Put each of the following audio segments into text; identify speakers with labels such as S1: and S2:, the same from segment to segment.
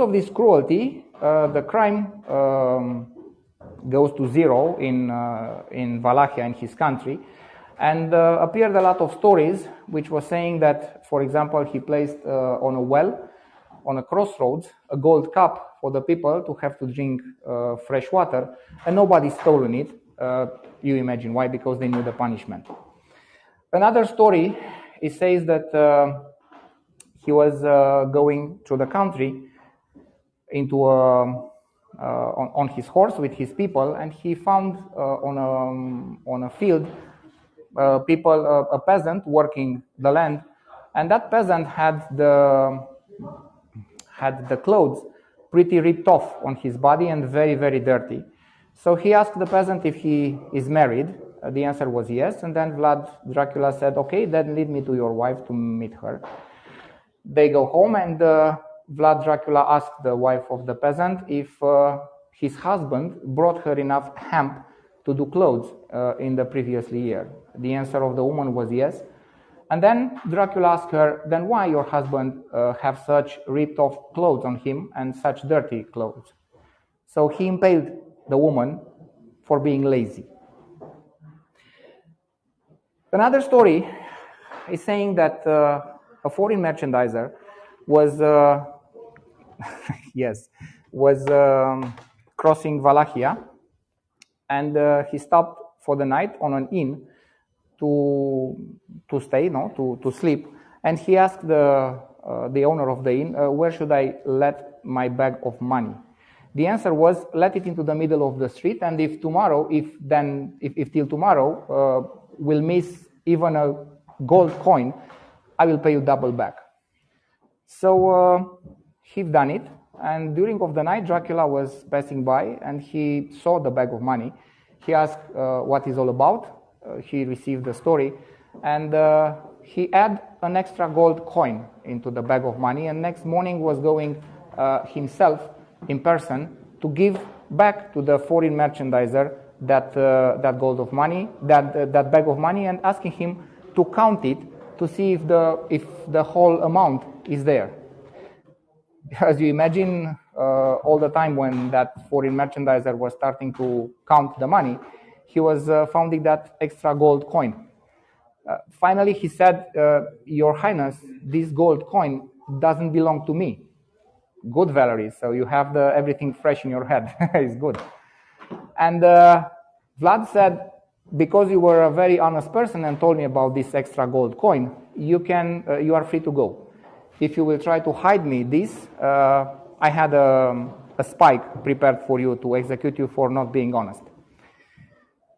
S1: Of this cruelty, the crime goes to zero in Wallachia, in his country, and appeared a lot of stories which were saying that, for example, he placed on a well, on a crossroads, a gold cup for the people to have to drink fresh water, and nobody stolen it. You imagine why? Because they knew the punishment. Another story, it says that he was going through the country into on his horse with his people, and he found on a field a peasant working the land, and that peasant had the clothes pretty ripped off on his body and very, very dirty. So he asked the peasant if he is married. The answer was yes, and then Dracula said, okay, then lead me to your wife to meet her. They go home, and Dracula asked the wife of the peasant if his husband brought her enough hemp to do clothes in the previous year. The answer of the woman was yes. And then Dracula asked her, then why your husband have such ripped off clothes on him and such dirty clothes? So he impaled the woman for being lazy. Another story is saying that a foreign merchandiser was crossing Wallachia, and he stopped for the night on an inn to stay, to sleep, and he asked the owner of the inn, where should I let my bag of money? The answer was, let it into the middle of the street, and if till tomorrow we'll miss even a gold coin, I will pay you double back. So he done it, and during of the night, Dracula was passing by, and he saw the bag of money. He asked what is all about. He received the story, and he added an extra gold coin into the bag of money, and next morning was going himself in person to give back to the foreign merchandiser that gold of money, that bag of money, and asking him to count it to see if the whole amount is there. As you imagine, all the time when that foreign merchandiser was starting to count the money, he was finding that extra gold coin. Finally, he said, Your Highness, this gold coin doesn't belong to me. Good, Valerie, so you have everything fresh in your head. It's good. And Vlad said, because you were a very honest person and told me about this extra gold coin, you are free to go. If you will try to hide me this, I had a spike prepared for you to execute you for not being honest.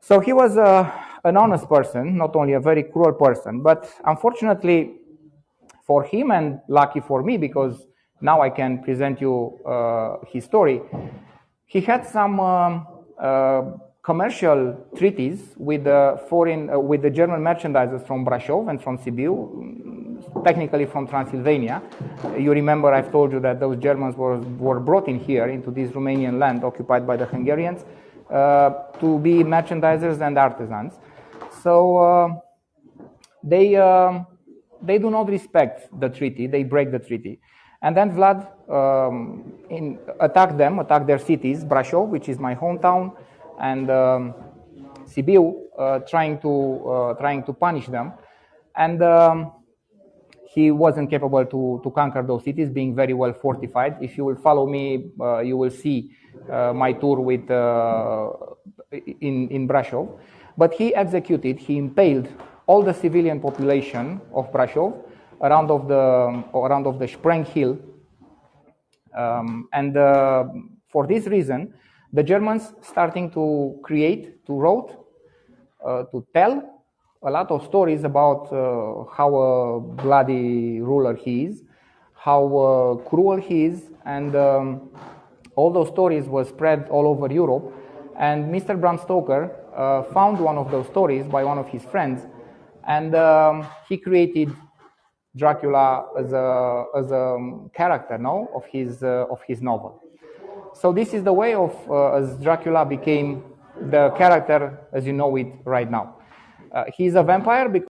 S1: So he was an honest person, not only a very cruel person, but unfortunately for him, and lucky for me, because now I can present you his story, he had some commercial treaties with the German merchandisers from Brașov and from Sibiu, technically from Transylvania. You remember I've told you that those Germans were brought in here into this Romanian land occupied by the Hungarians to be merchandisers and artisans. So they do not respect the treaty, they break the treaty. And then Vlad attacked their cities, Brașov, which is my hometown, and Sibiu, trying to punish them. And he wasn't capable to conquer those cities, being very well fortified. If you will follow me, you will see my tour in Brașov. But he impaled all the civilian population of Brașov around of the Spreng Hill, and for this reason, the Germans starting to tell a lot of stories about how a bloody ruler he is, how cruel he is, and all those stories were spread all over Europe. And Mr. Bram Stoker found one of those stories by one of his friends, and he created Dracula as a character, of his novel. So this is the way of as Dracula became the character as you know it right now. He's a vampire because